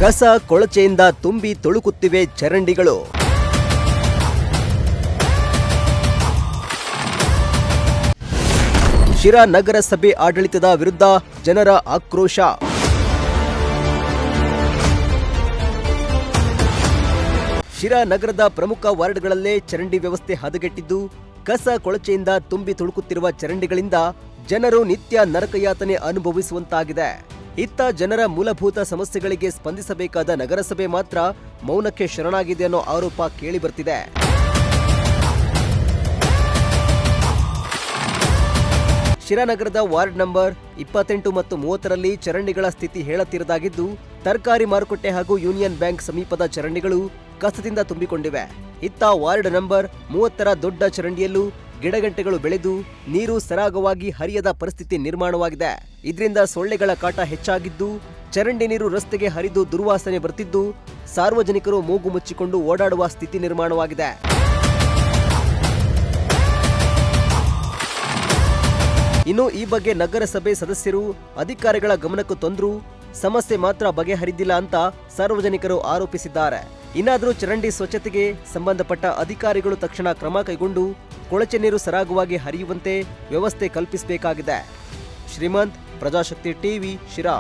ಕಸ ಕೊಳಚೆಯಿಂದ ತುಂಬಿ ತುಳುಕುತ್ತಿವೆ ಚರಂಡಿಗಳು. ಶಿರಾ ನಗರಸಭೆ ಆಡಳಿತದ ವಿರುದ್ಧ ಜನರ ಆಕ್ರೋಶ. ಶಿರಾ ನಗರದ ಪ್ರಮುಖ ವಾರ್ಡ್ಗಳಲ್ಲೇ ಚರಂಡಿ ವ್ಯವಸ್ಥೆ ಹದಗೆಟ್ಟಿದ್ದು, ಕಸ ಕೊಳಚೆಯಿಂದ ತುಂಬಿ ತುಳುಕುತ್ತಿರುವ ಚರಂಡಿಗಳಿಂದ ಜನರು ನಿತ್ಯ ನರಕಯಾತನೆ ಅನುಭವಿಸುವಂತಾಗಿದೆ. ಇತ್ತ ಜನರ ಮೂಲಭೂತ ಸಮಸ್ಯೆಗಳಿಗೆ ಸ್ಪಂದಿಸಬೇಕಾದ ನಗರಸಭೆ ಮಾತ್ರ ಮೌನಕ್ಕೆ ಶರಣಾಗಿದೆ ಅನ್ನೋ ಆರೋಪ ಕೇಳಿಬರ್ತಿದೆ. ಶಿರಾ ನಗರದ ವಾರ್ಡ್ ನಂಬರ್ 28 ಮತ್ತು 30ರಲ್ಲಿ ಚರಂಡಿಗಳ ಸ್ಥಿತಿ ಹೇಳತೀರದಾಗಿದ್ದು, ತರಕಾರಿ ಮಾರುಕಟ್ಟೆ ಹಾಗೂ ಯೂನಿಯನ್ ಬ್ಯಾಂಕ್ ಸಮೀಪದ ಚರಂಡಿಗಳು ಕಸದಿಂದ ತುಂಬಿಕೊಂಡಿವೆ. ಇತ್ತ ವಾರ್ಡ್ ನಂಬರ್ 30ರ ದೊಡ್ಡ ಚರಂಡಿಯಲ್ಲೂ ಗಿಡಗಂಟೆಗಳು ಬೆಳೆದು ನೀರು ಸರಾಗವಾಗಿ ಹರಿಯದ ಪರಿಸ್ಥಿತಿ ನಿರ್ಮಾಣವಾಗಿದೆ. ಇದರಿಂದ ಸೊಳ್ಳೆಗಳ ಕಾಟ ಹೆಚ್ಚಾಗಿದ್ದು, ಚರಂಡಿ ನೀರು ರಸ್ತೆಗೆ ಹರಿದು ದುರ್ವಾಸನೆ ಬರ್ತಿದ್ದು, ಸಾರ್ವಜನಿಕರು ಮೂಗು ಮುಚ್ಚಿಕೊಂಡು ಓಡಾಡುವ ಸ್ಥಿತಿ ನಿರ್ಮಾಣವಾಗಿದೆ. ಇನ್ನು ಈ ಬಗ್ಗೆ ನಗರಸಭೆ ಸದಸ್ಯರು ಅಧಿಕಾರಿಗಳ ಗಮನಕ್ಕೂ ತಂದರೂ ಸಮಸ್ಯೆ ಮಾತ್ರ ಬಗೆಹರಿದಿಲ್ಲ ಅಂತ ಸಾರ್ವಜನಿಕರು ಆರೋಪಿಸಿದ್ದಾರೆ. ಇನ್ನಾದರೂ ಚರಂಡಿ ಸ್ವಚ್ಛತೆಗೆ ಸಂಬಂಧಪಟ್ಟ ಅಧಿಕಾರಿಗಳು ತಕ್ಷಣ ಕ್ರಮ ಕೈಗೊಂಡು ಕೊಳಚೆ ನೀರು ಸರಾಗವಾಗಿ ಹರಿಯುವಂತೆ ವ್ಯವಸ್ಥೆ ಕಲ್ಪಿಸಬೇಕಾಗಿದೆ. ಶ್ರೀಮಂತ್, ಪ್ರಜಾಶಕ್ತಿ ಟಿವಿ, ಶಿರಾ.